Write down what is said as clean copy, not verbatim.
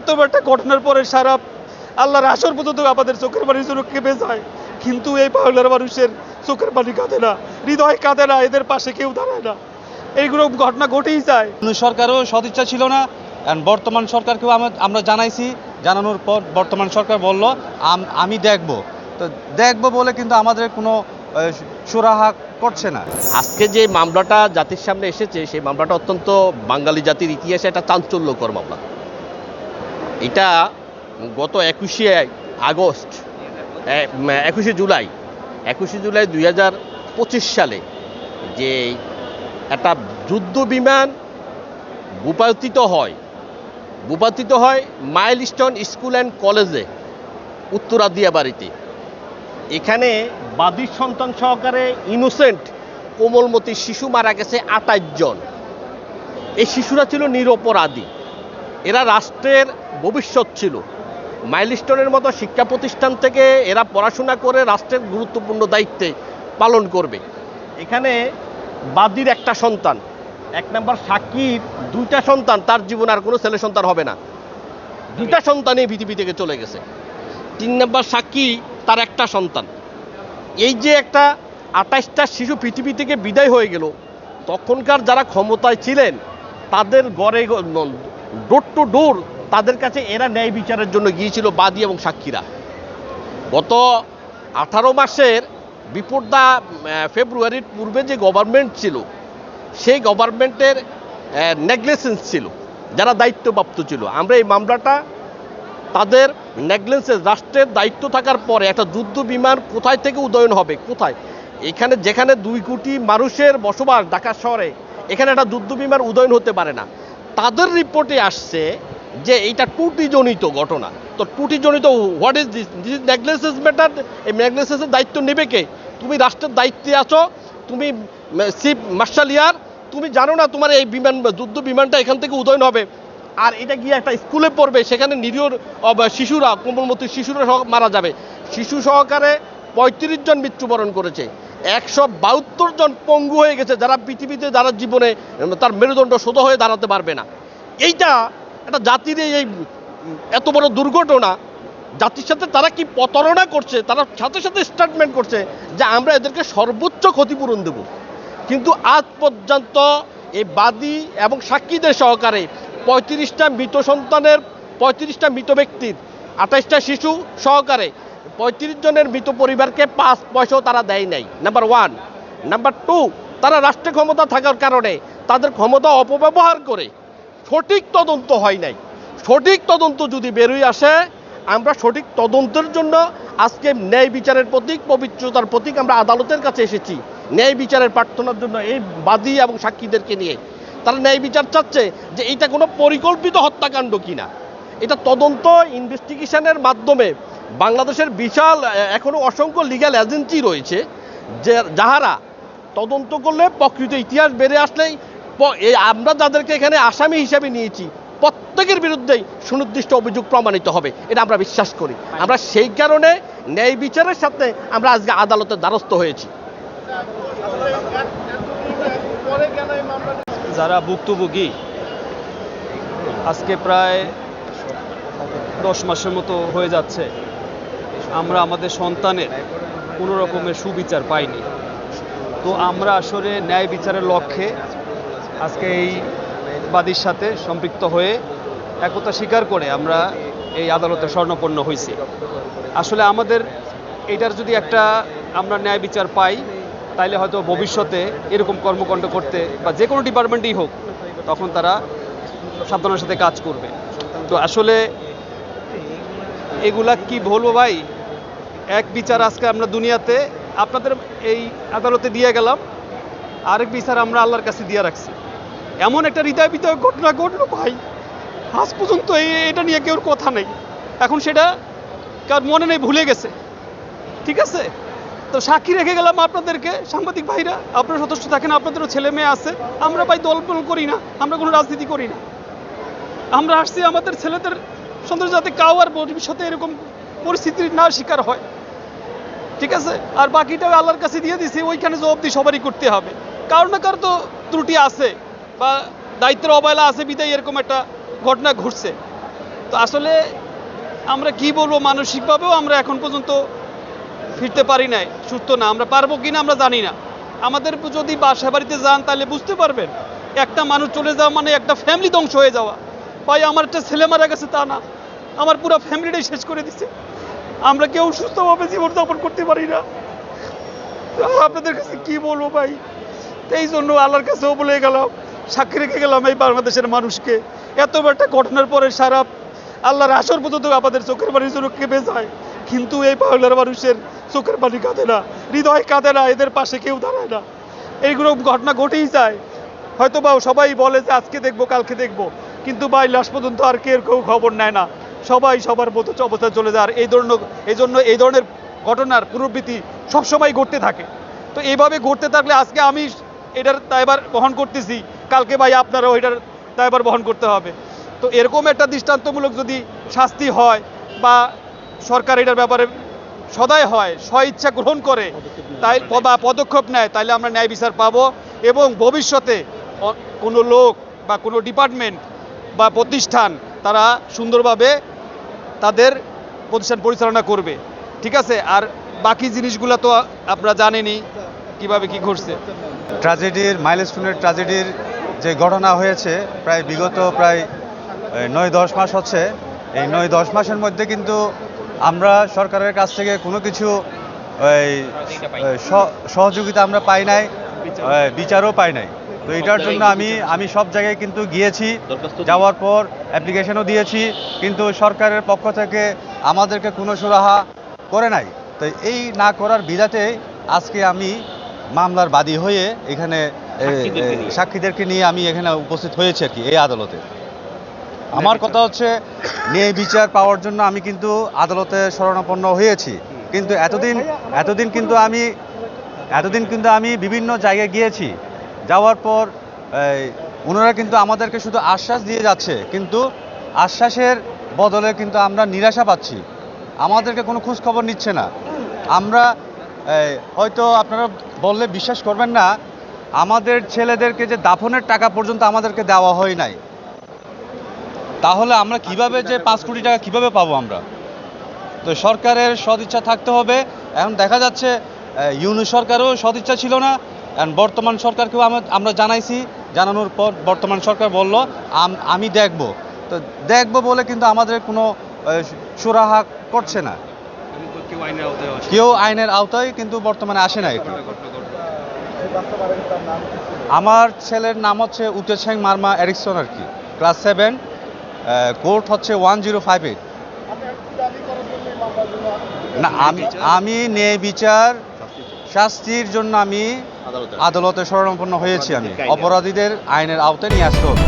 এত একটা ঘটনার পরে সারা আল্লাহর আসর পর্যন্ত আমাদের চোখের পানি যেন কেঁপে যায়, কিন্তু এই বাংলার মানুষের চোখের পানি কাঁদে না, হৃদয় কাঁদে না, এদের পাশে কেউ দাঁড়ায় না। এইগুলো ঘটনা ঘটেই যায়। সরকারও সদিচ্ছা ছিল না, বর্তমান সরকারকেও আমরা জানাইছি। জানানোর পর বর্তমান সরকার বলল আমি দেখব বলে কিন্তু আমাদের কোনো সুরাহা করছে না। আজকে যে মামলাটা জাতির সামনে এসেছে সেই মামলাটা অত্যন্ত বাঙালি জাতির ইতিহাসে একটা চাঞ্চল্যকর মামলা। এটা গত 21শে জুলাই 2025 সালে যে একটা যুদ্ধ বিমান ভূপাতিত হয় মাইলস্টোন স্কুল অ্যান্ড কলেজে উত্তরা দিয়াবাড়িতে। এখানে বাদীর সন্তান সহকারে ইনোসেন্ট কোমলমতি শিশু মারা গেছে 28 জন। এই শিশুরা ছিল নিরপরাধী, এরা রাষ্ট্রের ভবিষ্যৎ ছিল। মাইলস্টোনের মতো শিক্ষা প্রতিষ্ঠান থেকে এরা পড়াশোনা করে রাষ্ট্রের গুরুত্বপূর্ণ দায়িত্বে পালন করবে। এখানে বাদীর একটা সন্তান, 1 নম্বর সাক্ষীর 2টা সন্তান, তার জীবন আর কোনো ছেলে সন্তান হবে না, 2টা সন্তানই পৃথিবী থেকে চলে গেছে। 3 নম্বর সাক্ষী, তার একটা সন্তান। এই যে একটা 28টা শিশু পৃথিবী থেকে বিদায় হয়ে গেল, তখনকার যারা ক্ষমতায় ছিলেন তাদের গড়ে ডোর টু ডোর তাদের কাছে এরা ন্যায় বিচারের জন্য গিয়েছিল বাদী এবং সাক্ষীরা। গত 18 মাসের বিপদা ফেব্রুয়ারির পূর্বে যে গভর্নমেন্ট ছিল সেই গভর্নমেন্টের নেগলিজেন্স ছিল, যারা দায়িত্বপ্রাপ্ত ছিল। আমরা এই মামলাটা তাদের নেগলিজেন্স, রাষ্ট্রের দায়িত্ব থাকার পরে একটা যুদ্ধ বিমান কোথায় থেকে উদয়ন হবে, কোথায়, এখানে যেখানে 2 কোটি মানুষের বসবাস ঢাকা শহরে, এখানে একটা যুদ্ধ বিমান উদয়ন হতে পারে না। তাদের রিপোর্টে আসছে যে এইটা ত্রুটিজনিত ঘটনা। তো ত্রুটিজনিত what is this negligence matter. এই নেগলিজেন্সের দায়িত্ব নেবে কে? তুমি রাষ্ট্রের দায়িত্বে আছো, তুমি চিফ মার্শাল ইয়ার, তুমি জানো না তোমার এই বিমান যুদ্ধ বিমানটা এখান থেকে উদয়ন হবে, আর এটা গিয়ে একটা স্কুলে পড়বে, সেখানে নিরীহ শিশুরা, কোমলমতি শিশুরা মারা যাবে। শিশু সহকারে 35 জন মৃত্যুবরণ করেছে, 172 জন পঙ্গু হয়ে গেছে, যারা পৃথিবীতে যারা জীবনে তার মেরুদণ্ড সোজা হয়ে দাঁড়াতে পারবে না। এইটা একটা জাতির এই এত বড় দুর্ঘটনা, জাতির সাথে তারা কি প্রতারণা করছে, তারা সাথে সাথে স্টেটমেন্ট করছে যে আমরা এদেরকে সর্বোচ্চ ক্ষতিপূরণ দেব। কিন্তু আজ পর্যন্ত এই বাদী এবং সাক্ষীদের সহকারে 35টা মৃত সন্তানের, 35টা মৃত ব্যক্তির, 28টা শিশু সহকারে 35 জনের মৃত পরিবারকে 5 পয়সাও তারা দেয় নাই। নাম্বার 1। নাম্বার 2, তারা রাষ্ট্রে ক্ষমতা থাকার কারণে তাদের ক্ষমতা অপব্যবহার করে সঠিক তদন্ত হয় নাই। সঠিক তদন্ত যদি বেরোয় আসে, আমরা সঠিক তদন্তের জন্য আজকে ন্যায় বিচারের প্রতীক, পবিত্রতার প্রতীক আমরা আদালতের কাছে এসেছি ন্যায় বিচারের প্রার্থনার জন্য। এই বাদী এবং সাক্ষীদেরকে নিয়ে তারা ন্যায় বিচার চাচ্ছে যে এটা কোনো পরিকল্পিত হত্যাকাণ্ড কিনা। এটা তদন্ত ইনভেস্টিগেশনের মাধ্যমে বাংলাদেশের বিশাল এখনো অসংখ্য লিগ্যাল এজেন্সি রয়েছে যে যাহারা তদন্ত করলে প্রকৃত ইতিহাস বেড়ে আসলেই আমরা যাদেরকে এখানে আসামি হিসাবে নিয়েছি প্রত্যেকের বিরুদ্ধেই সুনির্দিষ্ট অভিযোগ প্রমাণিত হবে, এটা আমরা বিশ্বাস করি। আমরা সেই কারণে ন্যায় বিচারের সাথে আমরা আজকে আদালতের দ্বারস্থ হয়েছি। যারা ভুক্তভোগী আজকে প্রায় 10 মাসের মতো হয়ে যাচ্ছে, আমরা আমাদের সন্তানের কোনো রকমের সুবিচার পাইনি। তো আমরা আসলে ন্যায় বিচারের লক্ষ্যে আজকে এই বাদীর সাথে সম্পৃক্ত হয়ে একতা স্বীকার করে আমরা এই আদালতে শরণাপন্ন হয়েছি। আসলে আমাদের এটার যদি একটা আমরা ন্যায় বিচার পাই, তাইলে হয়তো ভবিষ্যতে এরকম কর্মকাণ্ড করতে বা যে কোনো ডিপার্টমেন্টেই হোক, তখন তারা সাবধানের সাথে কাজ করবে। তো আসলে এগুলা কি বলবো ভাই, এক বিচার আজকে আমরা দুনিয়াতে আপনাদের এই আদালতে দিয়ে গেলাম, আরেক বিচার আমরা আল্লাহর কাছে দিয়ে রাখছি। এমন একটা হৃদয় বিদয় ঘটনা ঘটলো ভাই, আজ পর্যন্ত এটা নিয়ে কেউ কথা নেই। এখন সেটা কার মনে নেই, ভুলে গেছে। ঠিক আছে, তো সাক্ষী রেখে গেলাম আপনাদেরকে, সাংবাদিক ভাইরা, আপনারা সদস্য থাকেন, আপনাদেরও ছেলে মেয়ে আছে। আমরা ভাই দল করি না, আমরা কোনো রাজনীতি করি না। আমরা আসছি আমাদের ছেলেদের সন্তান যাতে কাউ আর ভবিষ্যতে এরকম পরিস্থিতির না শিকার হয়। ঠিক আছে, আর বাকিটাও আল্লাহর কাছে দিয়ে দিছি, ওইখানে জবাবদি সবারই করতে হবে। কারো না কারো তো ত্রুটি আছে বা দায়িত্বের অবহেলা আছে, বিদায় এরকম একটা ঘটনা ঘটছে। তো আসলে আমরা কি বলবো, মানসিকভাবেও আমরা এখন পর্যন্ত ফিরতে পারি নাই, সুস্থ না। আমরা পারবো কিনা আমরা জানি না। আমাদের যদি বাসা বাড়িতে যান তাহলে বুঝতে পারবেন, একটা মানুষ চলে যাওয়া মানে একটা ফ্যামিলি ধ্বংস হয়ে যাওয়া। ভাই আমার একটা ছেলে মারা গেছে তা না, আমার পুরো ফ্যামিলিটাই শেষ করে দিছে। আমরা কেউ সুস্থভাবে জীবনযাপন করতে পারি না। আর আপনাদের কাছে কি বলবো ভাই, এই জন্য আল্লাহর কাছেও বলে গেলাম, সাক্ষী রেখে গেলাম এই বাংলাদেশের মানুষকে। এত বড় একটা ঘটনার পরে সারা আল্লাহর আসর পর্যন্ত আমাদের চোখের পানির জন্য কেঁপে যায়, কিন্তু এই বাংলার মানুষের চোখের পানি কাঁদে না, হৃদয় কাঁদে না, এদের পাশে কেউ দাঁড়ায় না। এইগুলো ঘটনা ঘটেই যায়। হয়তো বা সবাই বলে যে আজকে দেখবো কালকে দেখবো, কিন্তু ভাই লাশ পর্যন্ত আর কেউ খবর নেয় না। সবাই সবার মতো অবস্থায় চলে যায়। আর এই জন্য এই ধরনের ঘটনার পুনরাবৃত্তি সবসময় ঘটতে থাকে। তো এইভাবে ঘটতে থাকলে আজকে আমি এটার দায়ভার বহন করতেছি, কালকে ভাই আপনারাও এটার দায়ভার বহন করতে হবে। তো এরকম একটা দৃষ্টান্তমূলক যদি শাস্তি হয় বা সরকার এটার ব্যাপারে সদয় হয়, স্বইচ্ছা গ্রহণ করে, তাই বা পদক্ষেপ নেয়, তাহলে আমরা ন্যায় বিচার পাবো। এবং ভবিষ্যতে কোনো লোক বা কোনো ডিপার্টমেন্ট বা প্রতিষ্ঠান তারা সুন্দরভাবে তাদের প্রতিষ্ঠান পরিচালনা করবে। ঠিক আছে? আর বাকি জিনিসগুলো তো আপনারা জানেনই কিভাবে কি ঘটছে। ট্র্যাজেডির মাইলস্টোনের ট্র্যাজেডির যে ঘটনা হয়েছে বিগত প্রায় 9-10 মাস হচ্ছে। এই 9-10 মাসের মধ্যে কিন্তু আমরা সরকারের কাছ থেকে কোনো কিছু সহযোগিতা আমরা পাই নাই, বিচারও পাই নাই। তো এটার জন্য আমি সব জায়গায় কিন্তু গিয়েছি, যাওয়ার পর অ্যাপ্লিকেশনও দিয়েছি, কিন্তু সরকারের পক্ষ থেকে আমাদেরকে কোনো সুরাহা করে নাই। তো এই না করার বিধাতে আজকে আমি মামলার বাদী হয়ে এখানে সাক্ষীদেরকে নিয়ে আমি এখানে উপস্থিত হয়েছি আর কি এই আদালতে। আমার কথা হচ্ছে ন্যায় বিচার পাওয়ার জন্য আমি কিন্তু আদালতে শরণাপন্ন হয়েছি, কিন্তু এতদিন কিন্তু আমি বিভিন্ন জায়গায় গিয়েছি। যাওয়ার পর ওনারা কিন্তু আমাদেরকে শুধু আশ্বাস দিয়ে যাচ্ছে, কিন্তু আশ্বাসের বদলে কিন্তু আমরা নিরাশা পাচ্ছি। আমাদেরকে কোনো খোঁজ খবর নিচ্ছে না। আমরা হয়তো আপনারা বললে বিশ্বাস করবেন না, আমাদের ছেলেদেরকে যে দাফনের টাকা পর্যন্ত আমাদেরকে দেওয়া হয় নাই। তাহলে আমরা কিভাবে যে 5 কোটি টাকা কিভাবে পাবো আমরা? তো সরকারের সদিচ্ছা থাকতে হবে। এখন দেখা যাচ্ছে ইউনূস সরকারও সদিচ্ছা ছিল না, এখন বর্তমান সরকারকেও আমরা জানাইছি, জানানোর পর বর্তমান সরকার বলল আমি দেখব। তো দেখব বলে কিন্তু আমাদের কোনো সুরাহা করছে না, কেউ আইনের আওতায় কিন্তু বর্তমানে আসে না। আমার ছেলের নাম হচ্ছে উটেছ্যাং মারমা এরিকসন আর কি, ক্লাস 7, কোর্ট হচ্ছে 1058। না, আমি ন্যায় বিচার শাস্তির জন্য আমি আদালতে শরণাপন্ন হয়েছি। আমি অপরাধীদের আইনের আওতায় নিয়ে আসতে হবে।